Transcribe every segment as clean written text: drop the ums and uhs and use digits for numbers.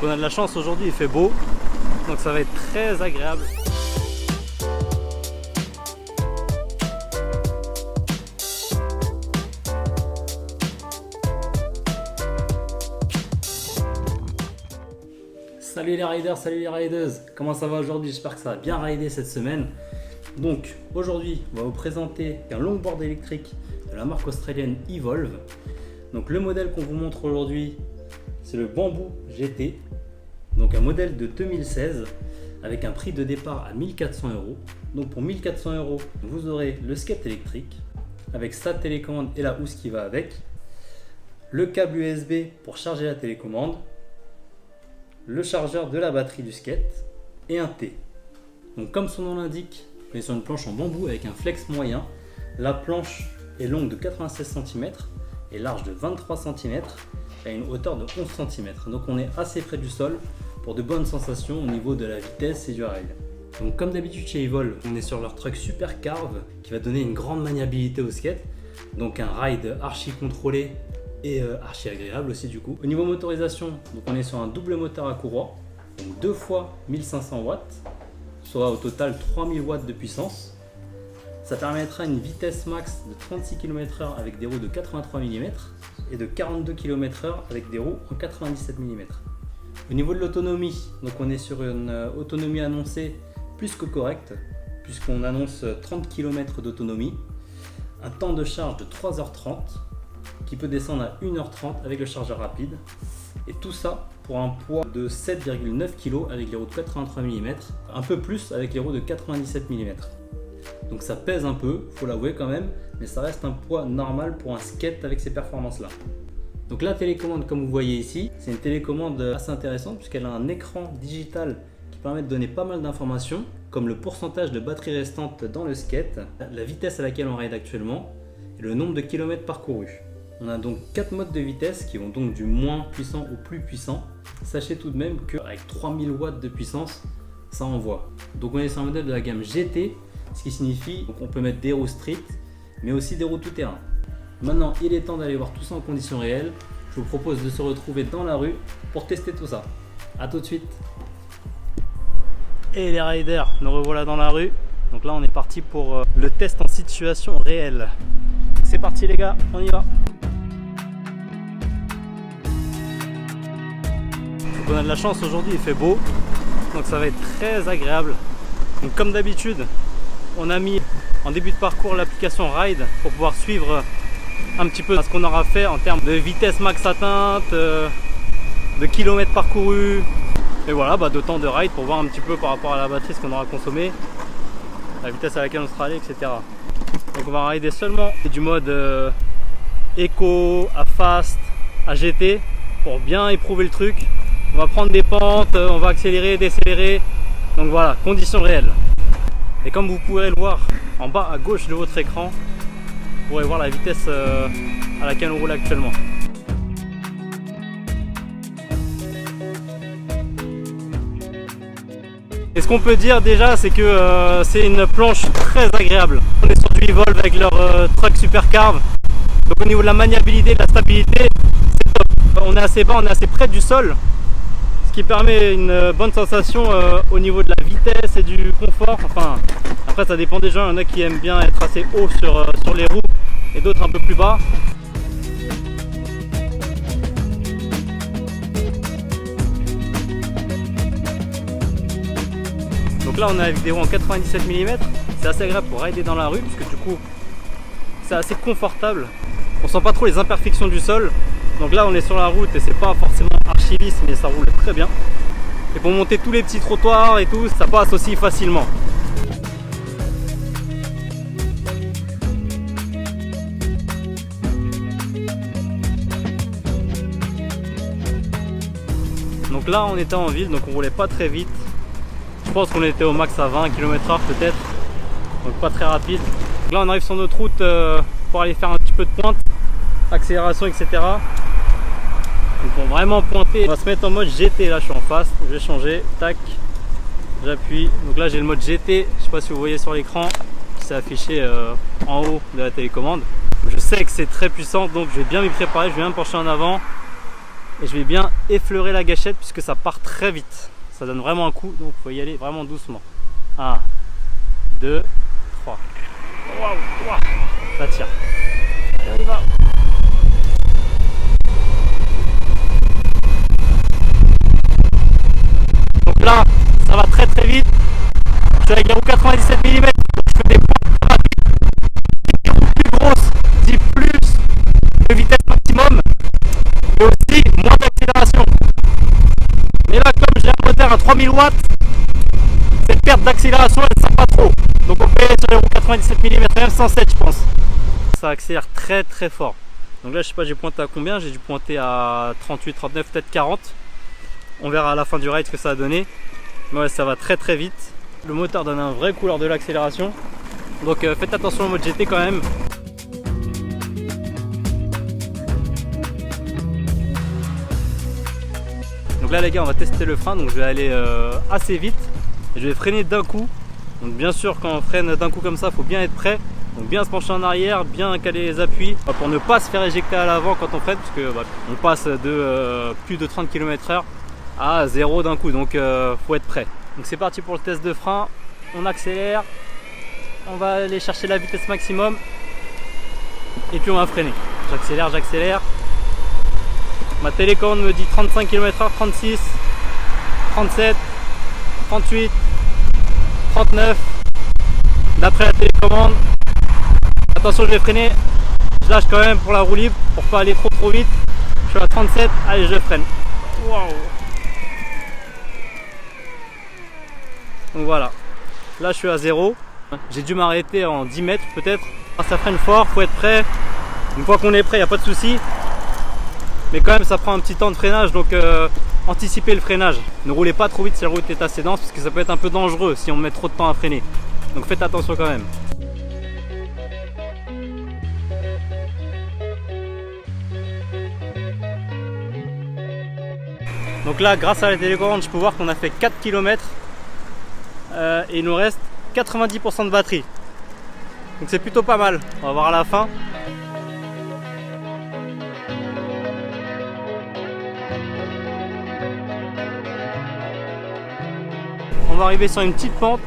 Donc on a de la chance aujourd'hui, il fait beau, donc ça va être très agréable. Salut les riders, salut les rideuses, comment ça va aujourd'hui? J'espère que ça va bien rider cette semaine. Donc aujourd'hui on va vous présenter un longboard électrique de la marque australienne Evolve. Donc le modèle qu'on vous montre aujourd'hui, c'est le Bamboo GT, donc un modèle de 2016 avec un prix de départ à 1400 €. Donc pour 1400 €, vous aurez le skate électrique avec sa télécommande et la housse qui va avec, le câble USB pour charger la télécommande, le chargeur de la batterie du skate et un T. Donc comme son nom l'indique, on est sur une planche en bambou avec un flex moyen. La planche est longue de 96 cm et large de 23 cm et a une hauteur de 11 cm. Donc on est assez près du sol pour de bonnes sensations au niveau de la vitesse et du rail. Donc comme d'habitude chez Evolve, on est sur leur truck Super Carve qui va donner une grande maniabilité au skate. Donc un ride archi contrôlé et archi agréable aussi du coup. Au niveau motorisation, donc on est sur un double moteur à courroie, donc 2 fois 1500 watts, soit au total 3000 watts de puissance. Ça permettra une vitesse max de 36 km/h avec des roues de 83 mm et de 42 km/h avec des roues en 97 mm. Au niveau de l'autonomie, donc on est sur une autonomie annoncée plus que correcte, puisqu'on annonce 30 km d'autonomie, un temps de charge de 3h30 qui peut descendre à 1h30 avec le chargeur rapide, et tout ça pour un poids de 7,9 kg avec les roues de 83 mm, un peu plus avec les roues de 97 mm. Donc ça pèse un peu, faut l'avouer quand même, mais ça reste un poids normal pour un skate avec ces performances là. Donc la télécommande, comme vous voyez ici, c'est une télécommande assez intéressante puisqu'elle a un écran digital qui permet de donner pas mal d'informations, comme le pourcentage de batterie restante dans le skate, la vitesse à laquelle on ride actuellement et le nombre de kilomètres parcourus. On a donc 4 modes de vitesse qui vont donc du moins puissant au plus puissant. Sachez tout de même qu'avec 3000 watts de puissance, ça envoie. Donc on est sur un modèle de la gamme GT, ce qui signifie qu'on peut mettre des roues street, mais aussi des roues tout-terrain. Maintenant, il est temps d'aller voir tout ça en conditions réelles. Je vous propose de se retrouver dans la rue pour tester tout ça. A tout de suite. Et les riders, nous revoilà dans la rue. Donc là, on est parti pour le test en situation réelle. C'est parti les gars, on y va. Donc on a de la chance aujourd'hui, il fait beau, donc ça va être très agréable. Donc comme d'habitude, on a mis en début de parcours l'application Ride pour pouvoir suivre un petit peu ce qu'on aura fait en termes de vitesse max atteinte, de kilomètres parcourus, et voilà, de temps de ride pour voir un petit peu par rapport à la batterie ce qu'on aura consommé, la vitesse à laquelle on sera allé, etc. Donc on va rider seulement du mode Eco à Fast à GT pour bien éprouver le truc. On va prendre des pentes, on va accélérer, décélérer, donc voilà, conditions réelles. Et comme vous pourrez le voir en bas à gauche de votre écran, vous pourrez voir la vitesse à laquelle on roule actuellement. Et ce qu'on peut dire déjà, c'est que c'est une planche très agréable. On est sur du Evolve avec leur truck Super Carve. Donc au niveau de la maniabilité, de la stabilité, c'est top. On est assez bas, on est assez près du sol, ce qui permet une bonne sensation au niveau de la vitesse et du confort. Enfin, après ça dépend des gens, il y en a qui aiment bien être assez haut sur les roues et d'autres un peu plus bas. Donc là on est avec des roues en 97 mm, c'est assez agréable pour rider dans la rue parce que du coup c'est assez confortable. On sent pas trop les imperfections du sol. Donc là on est sur la route et c'est pas forcément archi lisse, mais ça roule très bien. Et pour monter tous les petits trottoirs et tout, ça passe aussi facilement. Donc là on était en ville, donc on roulait pas très vite. Je pense qu'on était au max à 20 km/h peut-être, donc pas très rapide. Donc là on arrive sur notre route pour aller faire un petit peu de pointe, accélération, etc. Donc pour vraiment pointer, on va se mettre en mode GT. Là je suis en face, je vais changer, tac, j'appuie. Donc là j'ai le mode GT, je sais pas si vous voyez sur l'écran, qui s'est affiché en haut de la télécommande. Je sais que c'est très puissant, donc je vais bien m'y préparer, je vais bien me pencher en avant et je vais bien effleurer la gâchette puisque ça part très vite. Ça donne vraiment un coup, donc il faut y aller vraiment doucement. 1, 2, 3. Waouh, waouh, ça tire. Et on y va. Donc là, ça va très très vite. Je suis avec la roue 97 mm, donc je fais des points rapides. Plus grosse, dit plus de vitesse maximum, mais aussi moins d'accélération. Mais là, comme j'ai un moteur à 3000 watts, cette perte d'accélération elle ne sent pas trop. Donc on peut aller sur les roues 97 mm, même 107 je pense. Ça accélère très très fort. Donc là je sais pas j'ai pointé à combien, j'ai dû pointer à 38, 39, peut-être 40. On verra à la fin du ride ce que ça a donné. Mais ouais, ça va très très vite. Le moteur donne un vrai coup lors de l'accélération. Donc faites attention au mode GT quand même. Donc là les gars on va tester le frein, donc je vais aller assez vite et je vais freiner d'un coup. Donc bien sûr quand on freine d'un coup comme ça il faut bien être prêt, donc bien se pencher en arrière, bien caler les appuis pour ne pas se faire éjecter à l'avant quand on freine, parce que on passe de plus de 30 km/h à 0 d'un coup, donc faut être prêt. Donc c'est parti pour le test de frein, on accélère, on va aller chercher la vitesse maximum et puis on va freiner. J'accélère. Ma télécommande me dit 35 km/h, 36, 37, 38, 39. D'après la télécommande, attention, je vais freiner. Je lâche quand même pour la roue libre pour pas aller trop vite. Je suis à 37, allez, je freine. Waouh! Donc voilà, là je suis à 0. J'ai dû m'arrêter en 10 mètres peut-être. Ça freine fort, faut être prêt. Une fois qu'on est prêt, il n'y a pas de souci. Mais quand même ça prend un petit temps de freinage, donc anticipez le freinage. Ne roulez pas trop vite si la route est assez dense, parce que ça peut être un peu dangereux si on met trop de temps à freiner. Donc faites attention quand même. Donc là, grâce à la télécommande, je peux voir qu'on a fait 4 km et il nous reste 90% de batterie. Donc c'est plutôt pas mal. On va voir à la fin. On va arriver sur une petite pente.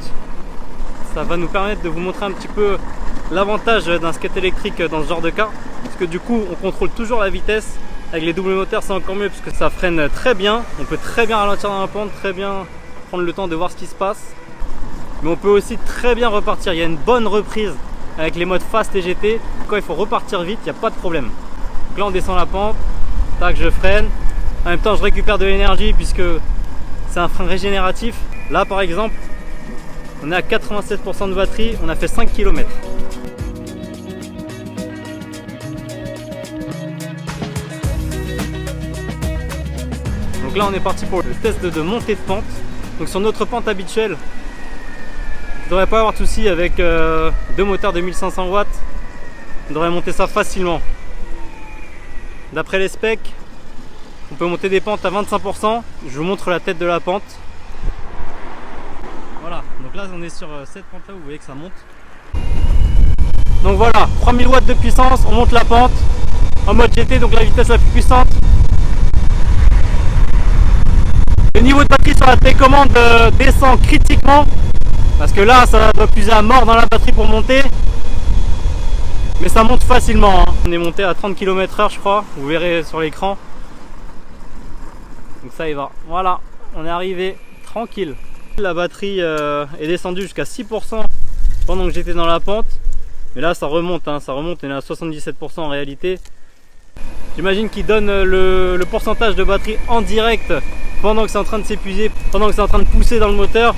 Ça va nous permettre de vous montrer un petit peu l'avantage d'un skate électrique dans ce genre de cas. Parce que du coup, on contrôle toujours la vitesse. Avec les doubles moteurs, c'est encore mieux parce que ça freine très bien. On peut très bien ralentir dans la pente, très bien prendre le temps de voir ce qui se passe. Mais on peut aussi très bien repartir. Il y a une bonne reprise avec les modes fast et GT. Quand il faut repartir vite, il n'y a pas de problème. Donc là, on descend la pente. Tac, je freine. En même temps, je récupère de l'énergie puisque c'est un frein régénératif. Là, par exemple, on est à 87% de batterie. On a fait 5 km. Donc là on est parti pour le test de montée de pente. Donc sur notre pente habituelle, il ne devrait pas avoir de souci avec deux moteurs de 1500 watts. On devrait monter ça facilement. D'après les specs, on peut monter des pentes à 25%. Je vous montre la tête de la pente. Voilà, donc là on est sur cette pente là, vous voyez que ça monte. Donc voilà, 3000 watts de puissance, on monte la pente en mode GT, donc la vitesse la plus puissante. Le niveau de batterie sur la télécommande descend critiquement parce que là ça doit puiser à mort dans la batterie pour monter, mais ça monte facilement hein. On est monté à 30 km/h je crois, vous verrez sur l'écran. Donc ça y va, voilà, on est arrivé tranquille. La batterie est descendue jusqu'à 6% pendant que j'étais dans la pente, mais là ça remonte hein, ça remonte, on est à 77% en réalité. J'imagine qu'il donne le pourcentage de batterie en direct pendant que c'est en train de s'épuiser, pendant que c'est en train de pousser dans le moteur,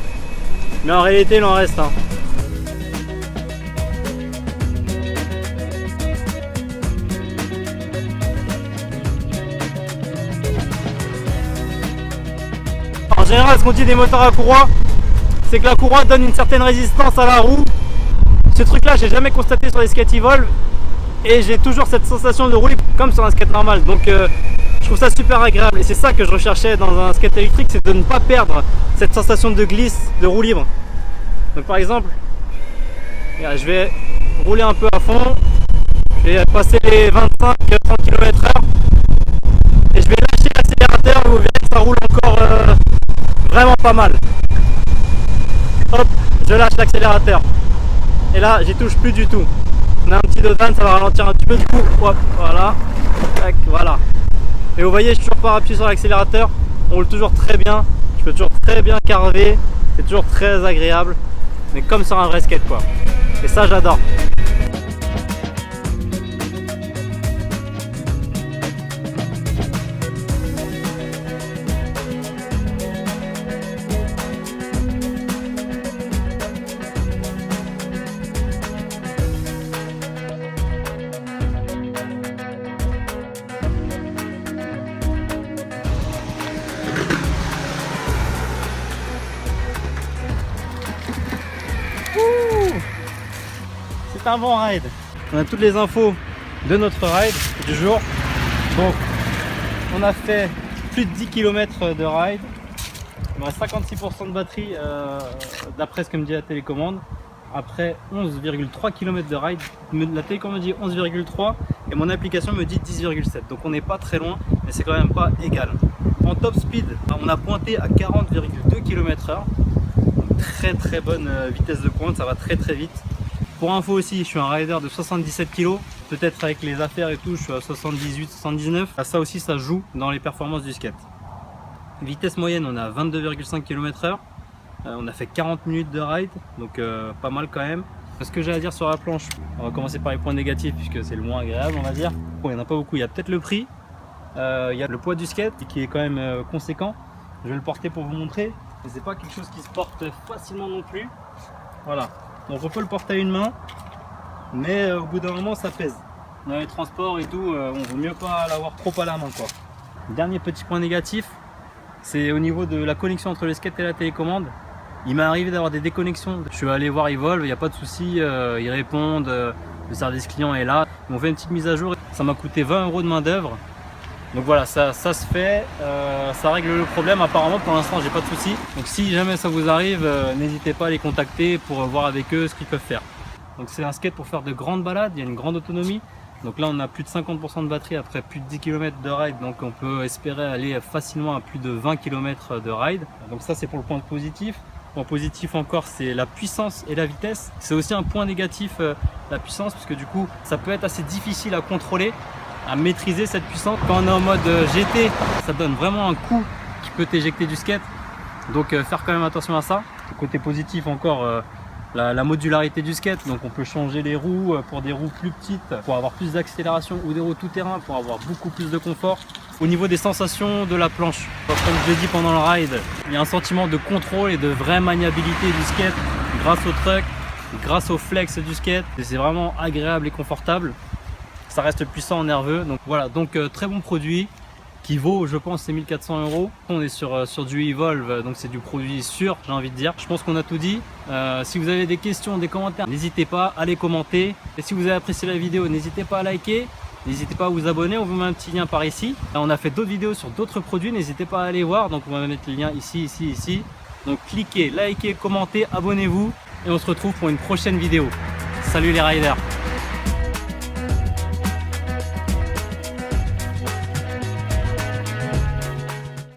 mais en réalité il en reste hein. En général, ce qu'on dit des moteurs à courroie, c'est que la courroie donne une certaine résistance à la roue. Ce truc là j'ai jamais constaté sur les skates Evolve, et j'ai toujours cette sensation de rouler comme sur un skate normal, donc je trouve ça super agréable, et c'est ça que je recherchais dans un skate électrique, c'est de ne pas perdre cette sensation de glisse, de roue libre. Donc par exemple, je vais rouler un peu à fond, je vais passer les 25-30 km/h et je vais lâcher assez vraiment pas mal. Hop, je lâche l'accélérateur. Et là, j'y touche plus du tout. On a un petit dos de vanne, ça va ralentir un petit peu du coup. Hop, voilà. Tac, voilà. Et vous voyez, je suis toujours pas appuyé sur l'accélérateur. On roule toujours très bien. Je peux toujours très bien carver. C'est toujours très agréable. Mais comme sur un vrai skate quoi. Et ça, j'adore. C'est un bon ride. On a toutes les infos de notre ride du jour. Donc on a fait plus de 10 km de ride. Il me reste 56% de batterie d'après ce que me dit la télécommande. Après 11,3 km de ride, la télécommande dit 11,3 et mon application me dit 10,7. Donc on n'est pas très loin, mais c'est quand même pas égal. En top speed, on a pointé à 40,2 km/h. Très bonne vitesse de pointe, ça va très vite. Pour info aussi, je suis un rider de 77 kg, peut-être avec les affaires et tout, je suis à 78, 79. Ça aussi, ça joue dans les performances du skate. Vitesse moyenne, on a 22,5 km/h. On a fait 40 minutes de ride, donc pas mal quand même. Ce que j'ai à dire sur la planche, on va commencer par les points négatifs puisque c'est le moins agréable, on va dire. Bon, il n'y en a pas beaucoup, il y a peut-être le prix, il y a le poids du skate qui est quand même conséquent. Je vais le porter pour vous montrer, mais c'est pas quelque chose qui se porte facilement non plus. Voilà. Donc on peut le porter à une main, mais au bout d'un moment ça pèse. Dans les transports et tout, on vaut mieux pas l'avoir trop à la main quoi. Dernier petit point négatif, c'est au niveau de la connexion entre le skate et la télécommande. Il m'est arrivé d'avoir des déconnexions. Je suis allé voir Evolve, il n'y a pas de souci, ils répondent, le service client est là. Ils m'ont fait une petite mise à jour, ça m'a coûté 20 € de main d'œuvre. Donc voilà, ça se fait, ça règle le problème. Apparemment pour l'instant j'ai pas de soucis. Donc si jamais ça vous arrive, n'hésitez pas à les contacter pour voir avec eux ce qu'ils peuvent faire. Donc c'est un skate pour faire de grandes balades, il y a une grande autonomie. Donc là on a plus de 50% de batterie après plus de 10 km de ride. Donc on peut espérer aller facilement à plus de 20 km de ride. Donc ça c'est pour le point positif. Point positif encore, c'est la puissance et la vitesse. C'est aussi un point négatif, la puissance, parce que du coup ça peut être assez difficile à contrôler, à maîtriser cette puissance. Quand on est en mode GT, ça donne vraiment un coup qui peut t'éjecter du skate, donc faire quand même attention à ça. Côté positif encore, la modularité du skate, donc on peut changer les roues pour des roues plus petites pour avoir plus d'accélération, ou des roues tout terrain pour avoir beaucoup plus de confort. Au niveau des sensations de la planche, comme je l'ai dit pendant le ride, il y a un sentiment de contrôle et de vraie maniabilité du skate grâce au truck, grâce au flex du skate, et c'est vraiment agréable et confortable. Ça reste puissant, nerveux, donc voilà, donc très bon produit qui vaut, je pense, c'est 1400 €. On est sur du Evolve, donc c'est du produit sûr, j'ai envie de dire. Je pense qu'on a tout dit. Si vous avez des questions, des commentaires, n'hésitez pas à les commenter. Et si vous avez apprécié la vidéo, n'hésitez pas à liker, n'hésitez pas à vous abonner, on vous met un petit lien par ici. Là, on a fait d'autres vidéos sur d'autres produits, n'hésitez pas à aller voir, donc on va mettre le lien ici, ici. Donc cliquez, likez, commentez, abonnez-vous et on se retrouve pour une prochaine vidéo. Salut les riders!